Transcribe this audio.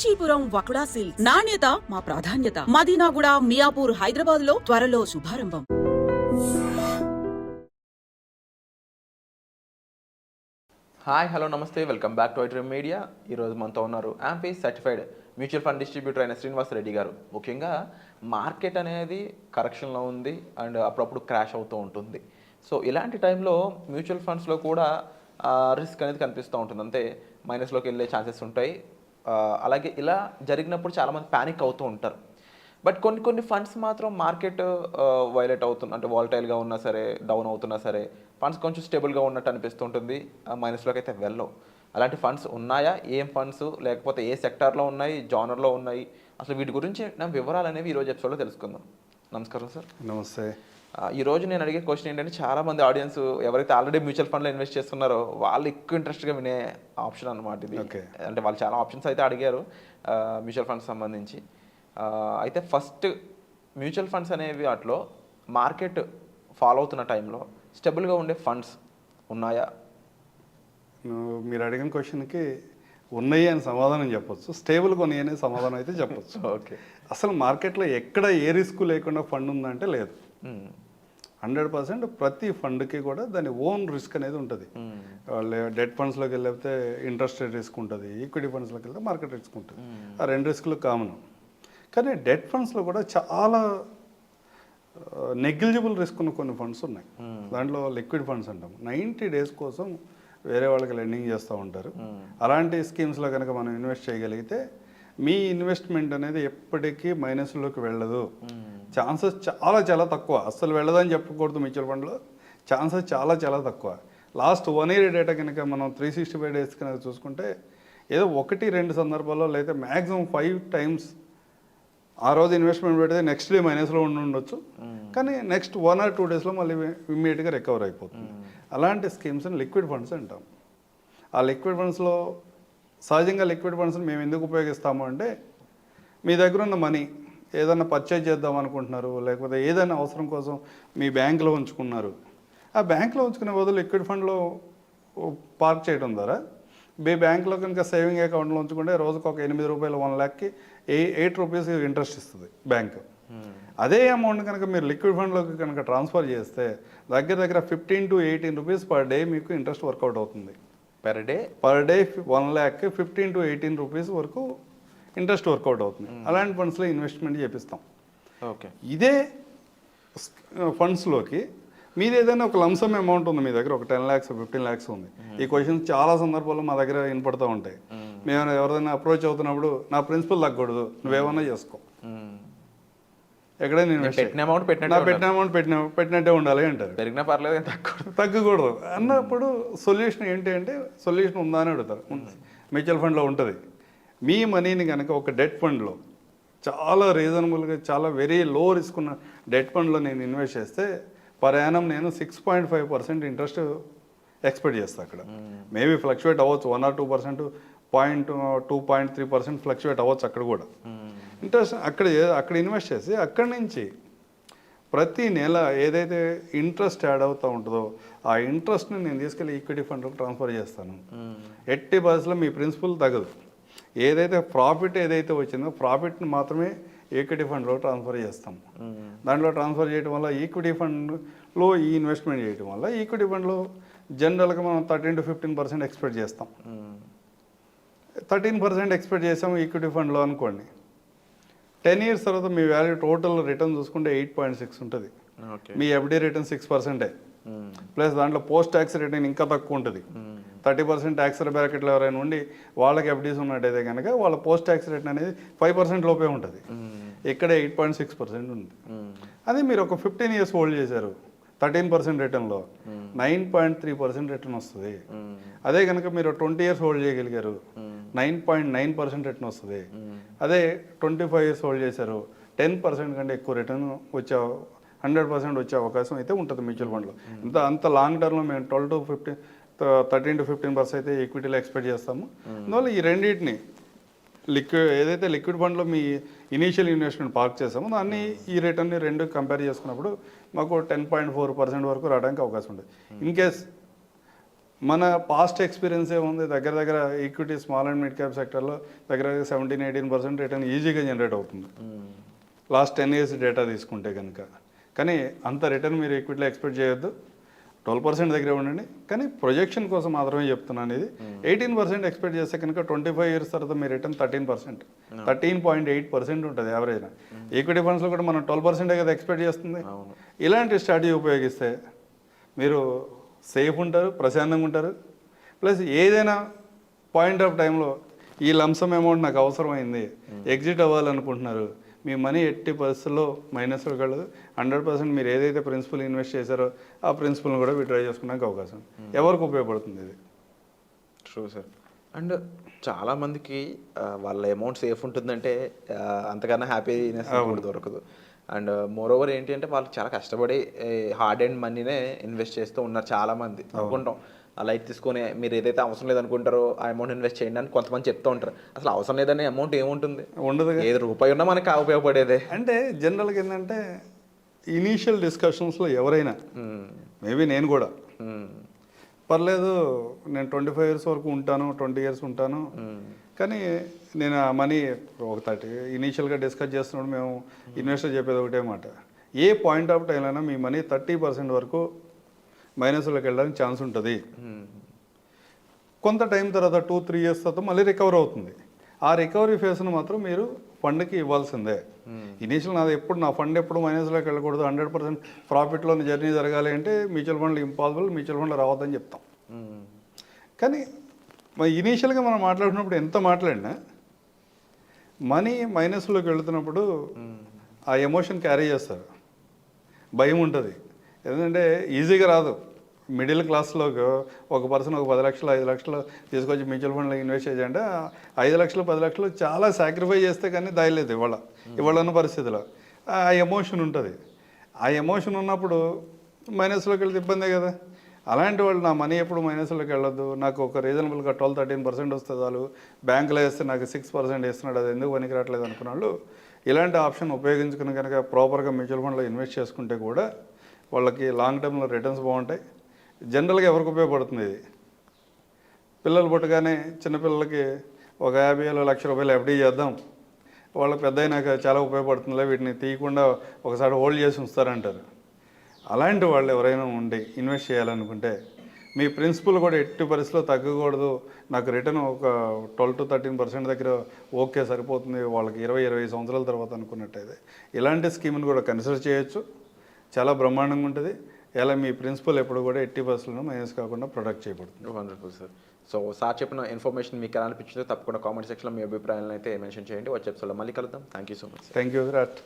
Kanchipuram వకుడా silks. నాణ్యత మా ప్రాధాన్యత. మదీనాగూడ, మియాపూర్, హైదరాబాద్ లో త్వరలో శుభారంభం. హాయ్, హలో, నమస్తే, welcome back to iDream media. ఈరోజు మనతో ఉన్నారు AMFI certified mutual fund distributor అయిన శ్రీనివాస్ రెడ్డి గారు. ముఖ్యంగా మార్కెట్ అనేది కరెక్షన్లో ఉంది అండ్ అప్పుడప్పుడు క్రాష్ అవుతూ ఉంటుంది. సో ఇలాంటి టైంలో మ్యూచువల్ ఫండ్స్లో కూడా రిస్క్ అనేది కనిపిస్తూ ఉంటుంది. అంతే మైనస్లోకి వెళ్ళే ఛాన్సెస్ ఉంటాయి. అలాగే ఇలా జరిగినప్పుడు చాలామంది ప్యానిక్ అవుతూ ఉంటారు. బట్ కొన్ని ఫండ్స్ మాత్రం మార్కెట్ వైలేట్ అవుతుంది, అంటే వాలటైల్గా ఉన్నా సరే, డౌన్ అవుతున్నా సరే ఫండ్స్ కొంచెం స్టేబుల్గా ఉన్నట్టు అనిపిస్తుంటుంది. మైనస్లోకి అయితే వెళ్ళవు. అలాంటి ఫండ్స్ ఉన్నాయా? ఏం ఫండ్స్, లేకపోతే ఏ సెక్టార్లో ఉన్నాయి, జానర్లో ఉన్నాయి, అసలు వీటి గురించి నా వివరాలు అనేవి ఈరోజు ఎపిసోడ్లో తెలుసుకుందాం. నమస్కారం సార్. నమస్తే. ఈరోజు నేను అడిగే క్వశ్చన్ ఏంటంటే, చాలామంది ఆడియన్స్ ఎవరైతే ఆల్రెడీ మ్యూచువల్ ఫండ్లో ఇన్వెస్ట్ చేస్తున్నారో వాళ్ళు ఎక్కువ ఇంట్రెస్ట్గా వినే ఆప్షన్ అనమాట ఇది. అంటే వాళ్ళు చాలా ఆప్షన్స్ అయితే అడిగారు మ్యూచువల్ ఫండ్స్ సంబంధించి. అయితే ఫస్ట్ మ్యూచువల్ ఫండ్స్ అనేవి వాటిలో మార్కెట్ ఫాలో అవుతున్న టైంలో స్టెబుల్గా ఉండే ఫండ్స్ ఉన్నాయా? మీరు అడిగిన క్వశ్చన్కి ఉన్నాయి అని సమాధానం చెప్పొచ్చు, స్టేబుల్గా ఉన్నాయి అనే సమాధానం అయితే చెప్పొచ్చు. ఓకే. అసలు మార్కెట్లో ఎక్కడ ఏ రిస్క్ లేకుండా ఫండ్ ఉందంటే లేదు. 100% ప్రతి ఫండ్కి కూడా దాని ఓన్ రిస్క్ అనేది ఉంటుంది. డెట్ ఫండ్స్లోకి వెళ్ళితే ఇంట్రెస్ట్ రేట్ రిస్క్ ఉంటుంది, ఈక్విటీ ఫండ్స్లోకి వెళ్తే మార్కెట్ రిస్క్ ఉంటుంది. ఆ రెండు రిస్కులు కామన్. కానీ డెట్ ఫండ్స్లో కూడా చాలా నెగ్లిజిబుల్ రిస్క్ ఉన్న కొన్ని ఫండ్స్ ఉన్నాయి. దాంట్లో లిక్విడ్ ఫండ్స్ అంటాం. 90 days కోసం వేరే వాళ్ళకి లెండింగ్ చేస్తూ ఉంటారు. అలాంటి స్కీమ్స్లో కనుక మనం ఇన్వెస్ట్ చేయగలిగితే మీ ఇన్వెస్ట్మెంట్ అనేది ఎప్పటికీ మైనస్లోకి వెళ్ళదు. ఛాన్సెస్ చాలా తక్కువ. అస్సలు వెళ్ళదని చెప్పకూడదు. మ్యూచువల్ ఫండ్లో ఛాన్సెస్ చాలా తక్కువ. లాస్ట్ 1 year డేటా కనుక మనం 365 days కనుక చూసుకుంటే ఏదో 1-2 సందర్భాల్లో లేదా మ్యాక్సిమం 5 times ఆ రోజు ఇన్వెస్ట్మెంట్ పెడితే నెక్స్ట్ డే మైనస్లో ఉండొచ్చు. కానీ నెక్స్ట్ 1 or 2 daysలో మళ్ళీ ఇమ్మీడియట్గా రికవర్ అయిపోతుంది. అలాంటి స్కీమ్స్ని లిక్విడ్ ఫండ్స్ అంటాం. ఆ లిక్విడ్ ఫండ్స్లో సహజంగా లిక్విడ్ ఫండ్స్ని మేము ఎందుకు ఉపయోగిస్తాము అంటే, మీ దగ్గర ఉన్న మనీ ఏదైనా పర్చేజ్ చేద్దాం అనుకుంటున్నారు, లేకపోతే ఏదైనా అవసరం కోసం మీ బ్యాంకులో ఉంచుకున్నారు. ఆ బ్యాంకులో ఉంచుకునే బదులు లిక్విడ్ ఫండ్లో పార్క్ చేయడం ద్వారా మీ బ్యాంకులో కనుక సేవింగ్ అకౌంట్లో ఉంచుకుంటే రోజుకు ఒక ₹8 1 lakhకి ₹8 ఇంట్రెస్ట్ ఇస్తుంది బ్యాంకు. అదే అమౌంట్ కనుక మీరు లిక్విడ్ ఫండ్లోకి కనుక ట్రాన్స్ఫర్ చేస్తే దగ్గర 15 to 18 rupees per day మీకు ఇంట్రెస్ట్ వర్కౌట్ అవుతుంది. పర్ డే 1 lakhకి 15 to 18 rupees వరకు ఇంట్రెస్ట్ వర్కౌట్ అవుతుంది. అలాంటి ఫండ్స్లో ఇన్వెస్ట్మెంట్ చేపిస్తాం. ఓకే. ఇదే ఫండ్స్లోకి మీది ఏదైనా ఒక లంసమ్ అమౌంట్ ఉంది, మీ దగ్గర ఒక 10 lakhs 15 lakhs ఉంది. ఈ క్వశ్చన్స్ చాలా సందర్భాల్లో మా దగ్గర వినపడుతూ ఉంటాయి. మేము ఎవరైనా అప్రోచ్ అవుతున్నప్పుడు నా ప్రిన్సిపల్ తగ్గకూడదు, నువ్వేమన్నా చేసుకో, ఎక్కడైనా ఇన్వెస్ట్ పెట్టిన అమౌంట్ పెట్టినట్టే ఉండాలి అంటారు. పెరిగినా పర్లేదు, తగ్గకూడదు అన్నప్పుడు సొల్యూషన్ ఏంటి అంటే, సొల్యూషన్ ఉందా అని అడుగుతారు. మ్యూచువల్ ఫండ్లో ఉంటుంది. మీ మనీని కనుక ఒక డెట్ ఫండ్లో చాలా రీజనబుల్గా చాలా వెరీ లో రిస్క్ ఉన్న డెట్ ఫండ్లో నేను ఇన్వెస్ట్ చేస్తే పర్ యానం నేను 6.5% ఇంట్రెస్ట్ ఎక్స్పెక్ట్ చేస్తాను. అక్కడ మేబీ ఫ్లక్చువేట్ అవ్వచ్చు, 1 or 2%, 2.3% ఫ్లక్చువేట్ అవ్వచ్చు. అక్కడ కూడా ఇంట్రెస్ట్ అక్కడ ఇన్వెస్ట్ చేసి అక్కడి నుంచి ప్రతి నెల ఏదైతే ఇంట్రెస్ట్ యాడ్ అవుతూ ఉంటుందో ఆ ఇంట్రెస్ట్ని నేను తీసుకెళ్ళి ఈక్విటీ ఫండ్లోకి ట్రాన్స్ఫర్ చేస్తాను. 80% మీ ప్రిన్సిపల్ తగ్గదు. ఏదైతే ప్రాఫిట్ ఏదైతే వచ్చిందో ప్రాఫిట్ని మాత్రమే ఈక్విటీ ఫండ్లో ట్రాన్స్ఫర్ చేస్తాం. దాంట్లో ట్రాన్స్ఫర్ చేయడం వల్ల ఈక్విటీ ఫండ్లో ఈ ఇన్వెస్ట్మెంట్ చేయడం వల్ల ఈక్విటీ ఫండ్లో జనరల్గా మనం 13 to 15% ఎక్స్పెక్ట్ చేస్తాం. 13% ఎక్స్పెక్ట్ చేసాము ఈక్విటీ ఫండ్లో అనుకోండి. 10 years తర్వాత మీ వాల్యూ టోటల్ రిటర్న్ చూసుకుంటే 8.6 ఉంటుంది. మీ ఎఫ్డీ రిటర్న్ 6%, ప్లస్ దాంట్లో పోస్ట్ ట్యాక్స్ రిటర్న్ ఇంకా తక్కువ ఉంటుంది. 30% ట్యాక్స్ బ్రాకెట్లో ఎవరైనా ఉండి వాళ్ళకి ఎఫ్డీస్ ఉన్నట్టయితే కనుక వాళ్ళ పోస్ట్ ట్యాక్స్ రిటర్న్ అనేది 5% లోపే ఉంటుంది. ఇక్కడ 8.6% ఉంది. అది మీరు ఒక 15 years హోల్డ్ చేశారు, 13% రిటర్న్లో 9.3% రిటర్న్ వస్తుంది. అదే కనుక మీరు 20 years హోల్డ్ చేయగలిగారు, 9.9% రిటర్న్ వస్తుంది. అదే 25 years హోల్డ్ చేశారు, 10% కంటే ఎక్కువ రిటర్న్ 100% వచ్చే అవకాశం అయితే ఉంటుంది మ్యూచువల్ ఫండ్లో. అంత లాంగ్ టర్మ్లో మేము 13 to 15% అయితే ఈక్విటీలో ఎక్స్పెక్ట్ చేస్తాము. అందువల్ల ఈ రెండింటిని ఏదైతే లిక్విడ్ ఫండ్లో మీ ఇనీషియల్ ఇన్వెస్ట్మెంట్ పార్క్ చేసామో దాన్ని ఈ రిటర్న్ని రెండు కంపేర్ చేసుకున్నప్పుడు మాకు 10.4% వరకు రావడానికి అవకాశం ఉంటుంది. ఇన్ కేస్ మన పాస్ట్ ఎక్స్పీరియన్స్ ఏముంది, దగ్గర దగ్గర equity small and mid cap సెక్టర్లో దగ్గర 17-18% రిటర్న్ ఈజీగా జనరేట్ అవుతుంది లాస్ట్ 10 years డేటా తీసుకుంటే కనుక. కానీ అంత రిటర్న్ మీరు ఈక్విటీలో ఎక్స్పెక్ట్ చేయొద్దు, 12% దగ్గరే ఉండండి. కానీ ప్రొజెక్షన్ కోసం మాత్రమే చెప్తున్నాను. ఇది 18% ఎక్స్పెక్ట్ చేస్తే కనుక 25 years తర్వాత మీ రిటర్న్ 13%, 13.8% ఉంటుంది యావరేజ్. ఈక్విటీ ఫండ్స్లో కూడా మనం 12% కదా ఎక్స్పెక్ట్ చేస్తుంది. ఇలాంటి స్ట్రాటజీ ఉపయోగిస్తే మీరు సేఫ్ ఉంటారు, ప్రశాంతంగా ఉంటారు. ప్లస్ ఏదైనా పాయింట్ ఆఫ్ టైంలో ఈ లంసమ్ అమౌంట్ నాకు అవసరమైంది, ఎగ్జిట్ అవ్వాలనుకుంటున్నారు, మీ మనీ ఎట్టి పరిస్థితుల్లో మైనస్లో కలదు. 100% మీరు ఏదైతే ప్రిన్సిపల్ ఇన్వెస్ట్ చేశారో ఆ ప్రిన్సిపల్ని కూడా విత్డ్రా చేసుకోవడానికి అవకాశం. ఎవరికి ఉపయోగపడుతుంది ఇది? True sir. అండ్ చాలామందికి వాళ్ళ అమౌంట్ సేఫ్ ఉంటుందంటే అంతకన్నా హ్యాపీనెస్ దొరకదు. అండ్ మోర్ ఓవర్ ఏంటి అంటే వాళ్ళు చాలా కష్టపడి హార్డ్ అండ్ మనీనే ఇన్వెస్ట్ చేస్తూ ఉన్నారు చాలామంది. అనుకుంటాం లైట్ తీసుకొని మీరు ఏదైతే అవసరం లేదనుకుంటారో ఆ అమౌంట్ ఇన్వెస్ట్ చేయండి అని కొంతమంది చెప్తూ ఉంటారు. అసలు అవసరం లేదనే అమౌంట్ ఏముంటుంది? ఉండదు. ఏది రూపాయి ఉన్నా మనకి ఉపయోగపడేదే. అంటే జనరల్గా ఏంటంటే ఇనీషియల్ డిస్కషన్స్లో ఎవరైనా, మేబీ నేను కూడా, పర్లేదు నేను 25 years వరకు ఉంటాను, 20 years ఉంటాను, కానీ నేను ఆ మనీ ఒక 30 ఇనీషియల్గా డిస్కస్ చేస్తున్నప్పుడు మేము ఇన్వెస్టర్ చెప్పేది ఒకటే మాట, ఏ పాయింట్ ఆఫ్ టైం అయినా మీ మనీ 30% వరకు మైనస్లోకి వెళ్ళడానికి ఛాన్స్ ఉంటుంది. కొంత టైం తర్వాత 2-3 years తర్వాత మళ్ళీ రికవర్ అవుతుంది. ఆ రికవరీ ఫేస్ను మాత్రం మీరు ఫండ్కి ఇవ్వాల్సిందే. ఇనీషియల్ నా ఫండ్ ఎప్పుడు మైనస్లోకి వెళ్ళకూడదు, 100% ప్రాఫిట్లోని జర్నీ జరగాలి అంటే మ్యూచువల్ ఫండ్లు ఇంపాసిబుల్, మ్యూచువల్ ఫండ్లు రావద్దని చెప్తాం. కానీ ఇనీషియల్గా మనం మాట్లాడుతున్నప్పుడు ఎంత మాట్లాడినా మనీ మైనస్లోకి వెళుతున్నప్పుడు ఆ ఎమోషన్ క్యారీ చేస్తారు, భయం ఉంటుంది. ఎందుకంటే ఈజీగా రాదు. మిడిల్ క్లాస్లోకి ఒక పర్సన్ ఒక 10 లక్షలు 5 లక్షలు తీసుకొచ్చి మ్యూచువల్ ఫండ్లో ఇన్వెస్ట్ చేయాలంటే 5 లక్షలు 10 లక్షలు చాలా సాక్రిఫైస్ చేస్తే కానీ దాయలేదు ఇవాళ ఉన్న పరిస్థితిలో. ఆ ఎమోషన్ ఉంటుంది. ఆ ఎమోషన్ ఉన్నప్పుడు మైనస్లోకి వెళ్తే ఇబ్బందే కదా. అలాంటి వాళ్ళు నా మనీ ఎప్పుడు మైనస్లోకి వెళ్ళొద్దు, నాకు ఒక రీజనబుల్గా 12-13% వస్తుంది చాలు, బ్యాంకులో వేస్తే నాకు 6% వేస్తున్నాడు, అది ఎందుకు పనికి రావట్లేదు అనుకున్న వాళ్ళు ఇలాంటి ఆప్షన్ ఉపయోగించుకుని కనుక ప్రాపర్గా మ్యూచువల్ ఫండ్లో ఇన్వెస్ట్ చేసుకుంటే కూడా వాళ్ళకి లాంగ్ టర్మ్లో రిటర్న్స్ బాగుంటాయి. జనరల్గా ఎవరికి ఉపయోగపడుతుంది ఇది? పిల్లలు పుట్టగానే చిన్నపిల్లలకి ఒక 50,000-1,00,000 రూపాయలు ఎఫ్డీ చేద్దాం, వాళ్ళకి పెద్ద అయినాక చాలా ఉపయోగపడుతుందిలే, వీటిని తీయకుండా ఒకసారి హోల్డ్ చేసి ఉంచుతారంటారు. అలాంటి వాళ్ళు ఎవరైనా ఉండి ఇన్వెస్ట్ చేయాలనుకుంటే మీ ప్రిన్సిపల్ కూడా ఎట్టి పరిస్థితిలో తగ్గకూడదు, నాకు రిటర్న్ ఒక 12-13% దగ్గర ఓకే సరిపోతుంది వాళ్ళకి 20-25 సంవత్సరాల తర్వాత అనుకున్నట్టయితే ఇలాంటి స్కీమ్ని కూడా కన్సిడర్ చేయొచ్చు. చాలా బ్రహ్మాండంగా ఉంటుంది. ఇలా మీ ప్రిన్సిపల్ ఎప్పుడు కూడా ఎట్టి పరిస్థితుల్లో మైనస్ కాకుండా ప్రొటెక్ట్ చేయబడుతుంది. Wonderful sir. సో సార్ చెప్పిన ఇన్ఫర్మేషన్ మీకు ఎలా అనిపించిందో తప్పకుండా కామెంట్ సెక్షన్లో మీ అభిప్రాయాలను అయితే మెన్షన్ చేయండి. వచ్చే ఎపిసోడ్లో మళ్ళీ కలుద్దాం. Thank you so much. Thank you Virat.